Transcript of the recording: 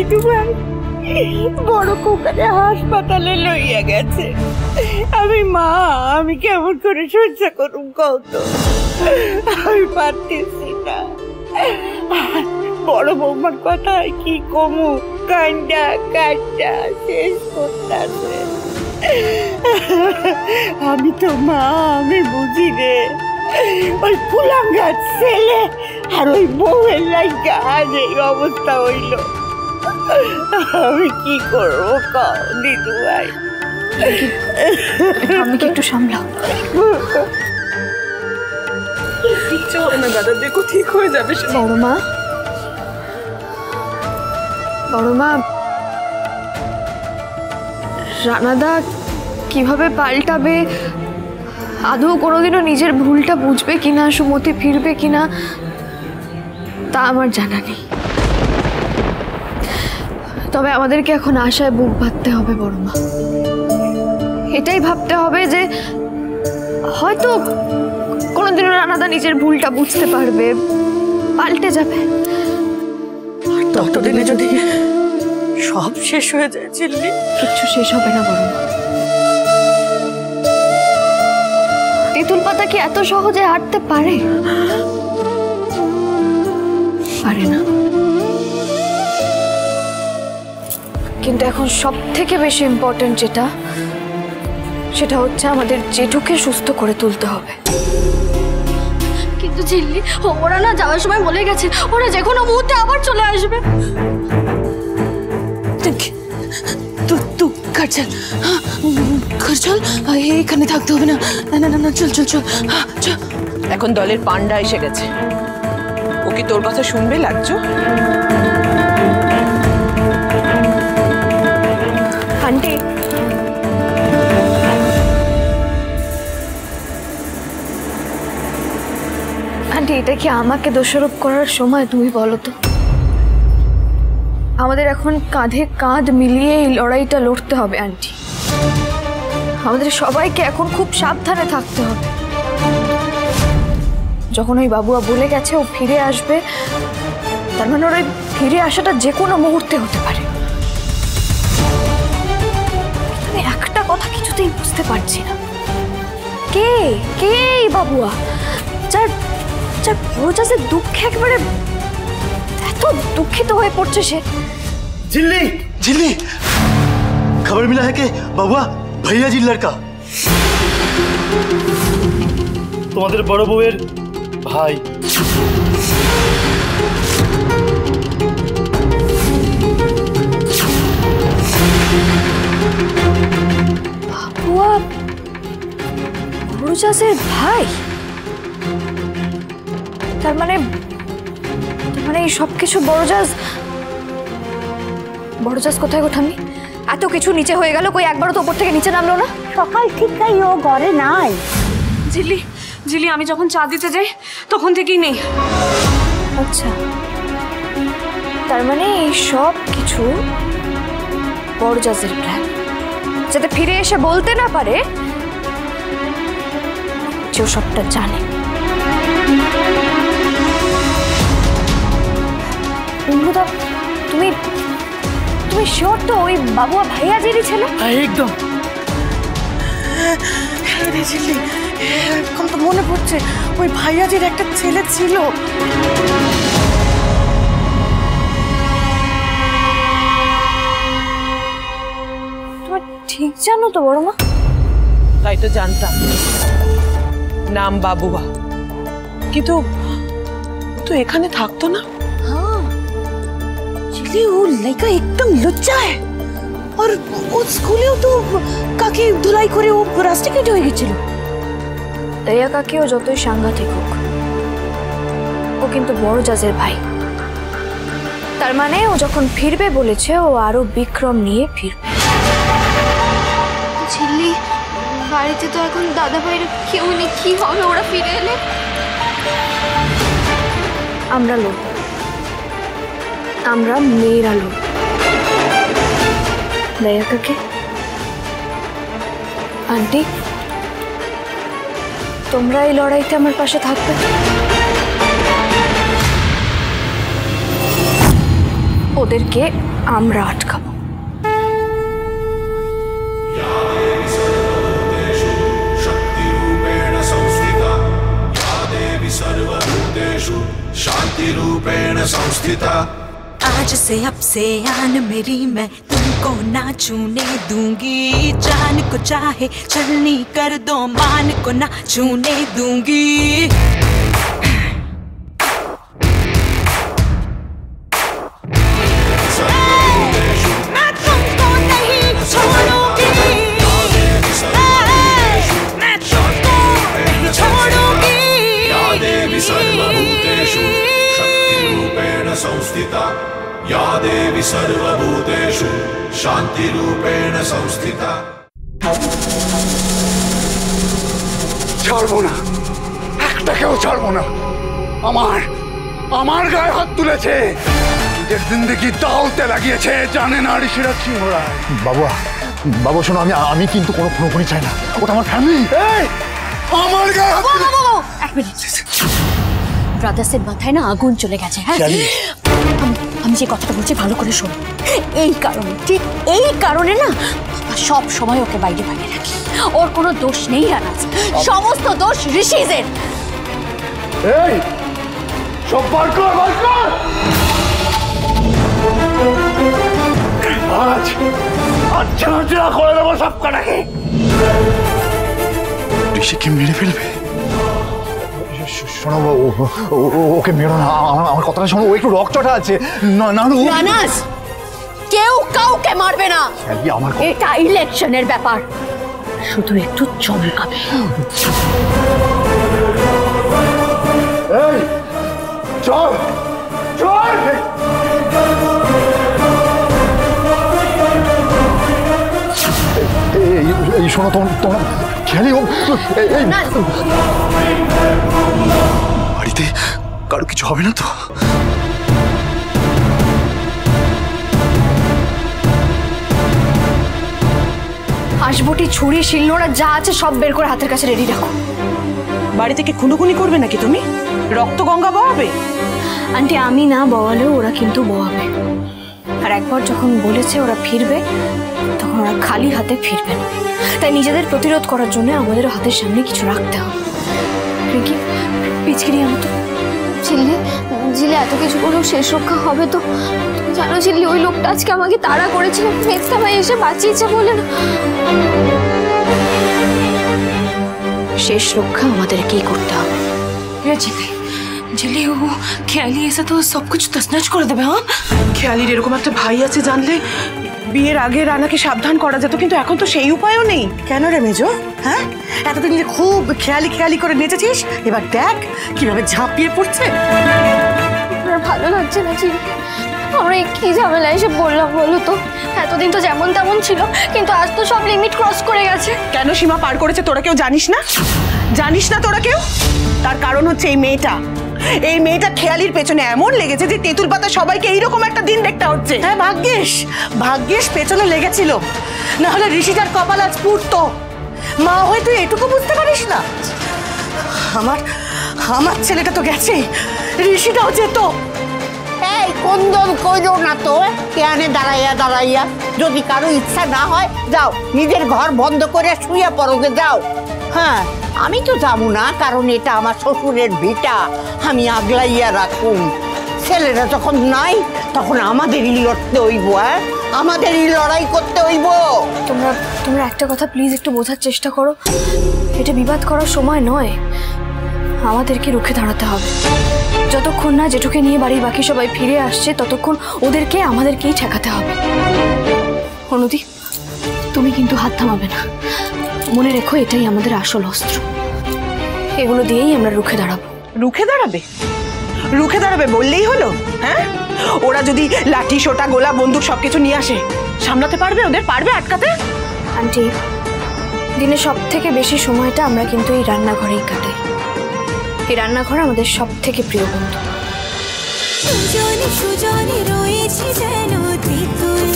দিদু ভাই বড় কোকারে হাসপাতালে লইয়া গেছে। আমি কেমন করে সহ্য করুম কত, আমি পারতেছি না। বড় বৌমার কথা কি কমু, কান্ডা কান্ডা শেষ করতেছে। আমি তো মা, আমি বুঝি রে, ওই কুলাঙ্গার ছেলে আর ওই বউয়ের লাগা আজ এই অবস্থা হইল। আমি কি করবো কও দিদু ভাই? আমি কি একটু সামলাও। কিচ্ছু হবে না দাদা, দেখো ঠিক হয়ে যাবে। বড় মা রানাদা কিভাবে পাল্টাবে, আদৌ কোনোদিনও নিজের ভুলটা বুঝবে কিনা, সুমতি ফিরবে কিনা তা আমার জানা নেই। তবে আমাদেরকে এখন আশায় বুক বাঁধতে হবে বড় মা। এটাই ভাবতে হবে যে হয়তো কোনোদিনও রানাদা নিজের ভুলটা বুঝতে পারবে, পাল্টে যাবে। ততদিনে যদি সব শেষ হয়ে যায় চিল্লি, কিচ্ছু শেষ হবে না বড় মা। তেঁতুল পাতা কি এত সহজে হাঁটতে পারে? পারে না। কিন্তু এখন সব থেকে বেশি ইম্পর্টেন্ট সেটা হচ্ছে আমাদের জেঠুকে সুস্থ করে তুলতে হবে। কিন্তু ঝিল্লি, ওরা না যাওয়ার সময় বলে গেছে ওরা যে কোনো মুহূর্তে আবার চলে আসবে। এখানে থাকতে হবে না। না না না, চল চল চল চল। এখন দলের পান্ডা এসে গেছে, ও কি তোর কথা শুনবে লাগছো? আন্টি, আন্টি এটা কি আমাকে দোষারোপ করার সময়? তুমি বলো তো। আমাদের এখন কাঁধে কাঁধ মিলিয়ে এই লড়াইটা লড়তে হবে আন্টি। আমাদের সবাইকে এখন খুব সাবধানে থাকতে হবে। যখন ওই বাবুয়া বলে গেছে ও ফিরে আসবে, তার মানে ওর ফিরে আসাটা যে কোনো মুহূর্তে হতে পারে। আমি একটা কথা কিছুতেই বুঝতে পারছি না, কে কে এই বাবুয়া যার যার বড়জাসের দুঃখে একেবারে এত দুঃখিত হয়ে পড়ছে সে। जिल्ली जिल्ली, खबर मिला है कि बाबुआ भैया जी लड़का तुम्हारे बड़ बउएर भाई। বাবুয়া বড়জাসের ভাই? তার মানে এই সব কিছু বড়জাস কোথায় গোঠামি? এত কিছু নিচে হয়ে গেল, কই একবারও তো উপর থেকে নিচে নামলো না? সকাল ঠিকই ও ঘরে নাই। ঝিল্লি ঝিল্লি, আমি যখন চা দিতে যাই তখন থেকেই নেই। আচ্ছা, তার মানে এই সব কিছু বড়জাসের প্ল্যান, যাতে ফিরে এসে বলতে না পারে যে ও সবটা জানে। বন্ধুদা, তুমি শিওর তো ওই বাবুয়া ভাইয়াজিরই ছেলে? একদম। এখন তো মনে পড়ছে ওই ভাইয়াজির একটা ছেলে ছিল। তোমার ঠিক জানো তো বড় মা? তাই তো জানতাম, নাম বাবুয়া, কিন্তু তো এখানে থাকতো না। वो लड़का एकदम लुच्चा है और वो स्कूले तो काकी धुलाई करे वो रास्टिकेट হয়ে গিয়েছিল। দয়া কাকিও যতই সাংঘাতিক হোক, ও কিন্তু বড়জাসের ভাই। তার মানে ও যখন ফিরবে বলেছে, ও আরো বিক্রম নিয়ে ফিরবে। ঝিল্লি, বাড়িতে তো এখন দাদা ভাইয়ের কেউ নেই, কি হবে ওরা ফিরে এলে? আমরা লড়ব, আমরা মেয়েরা লড়ব। দয়া কাকি, আন্টি, তোমরা এই লড়াইতে আমার পাশে থাকবে। ওদেরকে আমরা আটকাবো। आज से अब से आन मेरी मैं तुमको ना छूने दूंगी। जान को चाहे चलनी कर दो, मान को ना छूने दूंगी। मैं तुमको नहीं छोड़ूंगी, मैं तुमको नहीं छोड़ूंगी। संस्थिता या देवी सर्वभूतेषु शांतिरूपेण संस्थिता। ছাড়বো না, একটাকেও ছাড়বো না। আমার গায়ে হাত তুলেছে, নিজের জিন্দেগি দাওতে লাগিয়েছে, জানে না ঋষিরাজ সিংহ রায়। বাবু শোনো, আমি কিন্তু কোনো খুনোখুনি চাই না, ওটা আমার ফ্যামিলি। আমার গায়ে হাত এক মিনিট, ব্রাদার্সের মাথায় না আগুন চলে গেছে। হ্যাঁ, আমি যে কথাটা বলছি ভালো করে শোন। এই কারণে, ঠিক এই কারণে না সব সময় ওকে বাইরে বাইরে রাখি। ওর কোনো দোষ নেই রানাজ, সমস্ত দোষ ঋষিজের। এই সব বার কর, বার কর। আজ ছেঁচড়া করে দেবো সব কটাকে। ঋষিকে মেরে ফেলবে? শোনো, ওকে মেরো না, আমার কথাটা শোনো, ও একটু রকচটা আছে। রানাজ, কেউ কাউকে মারবে না, এটা ইলেকশনের ব্যাপার, শুধু একটু চমকাবে। এই চল চল। এই শোনো, তোমরা খেয়ালি হোক, বাড়িতে কারো কিছু হবে না তো? হাঁসবটি, ছুরি, শিলনোড়া যা আছে সব বের করে হাতের কাছে রেডি রাখো। বাড়ি থেকে খুনোখুনি করবে নাকি তুমি? রক্ত গঙ্গা বহাবে? আন্টি, আমি না বওয়ালেও ওরা কিন্তু বওয়াবে। আর একবার যখন বলেছে ওরা ফিরবে, তখন ওরা খালি হাতে ফিরবে না। তাই নিজেদের প্রতিরোধ করার জন্য আমাদের হাতের সামনে কিছু রাখতে হবে। রিঙ্কি, পিচকিরি আনো তো। ঝিল্লি, এত কিছু করলেও শেষ রক্ষা হবে তো? তুমি জানো ঝিল্লি, ওই লোকটা আজকে আমাকে তাড়া করেছিল, মেজদা ভাই এসে বাঁচিয়েছে বলে না। শেষ রক্ষা আমাদেরকেই করতে হবে। ঝিল্লি, ও খেয়ালি এসে তো সব কিছু তছনছ করে দেবে। হ্যাঁ, খেয়ালির এরকম একটা ভাই আছে জানলে বিয়ের আগে রানাকে সাবধান করা যেত, কিন্তু এখন তো সেই উপায়ও নেই। কেন রে মেজো? হ্যাঁ, এতদিন যে খুব খেয়ালি করে নেচেছিস, এবার দেখ কিভাবে ঝাঁপিয়ে পড়ছে। আমার ভালো লাগছে না ঝিল্লি, আমরা কি ঝামেলা এসে বললাম বলো তো? এতদিন তো যেমন তেমন ছিল, কিন্তু আজ তো সব লিমিট ক্রস করে গেছে। কেন সীমা পার করেছে তোরা কেউ জানিস না? জানিস না তোরা কেউ? তার কারণ হচ্ছে এই মেয়েটা খেয়ালির পেছনে এমন লেগেছে যে তেঁতুল পাতা সবাইকে এইরকম একটা দিন দেখতে হচ্ছে। হ্যাঁ, ভাগ্যেশ পেছনে লেগেছিল, না হলে ঋষিটার কপাল আজ পুড়তো। মা হয়তো এটুকু বুঝতে পারিস না? আমার ছেলেটা তো গেছে, ঋষিটাও যেত। এই কোন্দল কইরো না তো, কেয়ানে দাঁড়াইয়া যদি কারো ইচ্ছা না হয় যাও, নিজের ঘর বন্ধ করে শুয়ে পড়োগে, যাও। হ্যাঁ, আমি তো যাবো না, কারণ এটা আমার শ্বশুরের ভিটা, আমি আগলাইয়া রাখুন। ছেলেরা যখন নাই তখন আমাদেরই লড়তে হইব। হ্যাঁ, আমাদেরই লড়াই করতে হইব। তোমরা একটা কথা প্লিজ একটু বোঝার চেষ্টা করো, এটা বিবাদ করার সময় নয়। আমাদেরকে রুখে দাঁড়াতে হবে। যতক্ষণ না জেঠুকে নিয়ে বাড়ির বাকি সবাই ফিরে আসছে, ততক্ষণ ওদেরকে আমাদেরকেই ঠেকাতে হবে। অনুদি, তুমি কিন্তু হাত থামাবে না, মনে রেখো এটাই আমাদের আসল অস্ত্র। এগুলো দিয়েই আমরা রুখে দাঁড়াবো। রুখে দাঁড়াবে বললেই হলো? হ্যাঁ, ওরা যদি লাঠি, সোটা, গোলা, বন্দুক সবকিছু নিয়ে আসে, সামলাতে পারবে? ওদের পারবে আটকাতে? আন্টি, দিনে সব থেকে বেশি সময়টা আমরা কিন্তু এই রান্নাঘরেই কাটাই। এই রান্নাঘর আমাদের সব থেকে প্রিয় বন্ধু। সুজনে রয়েছে যেন তেঁতুল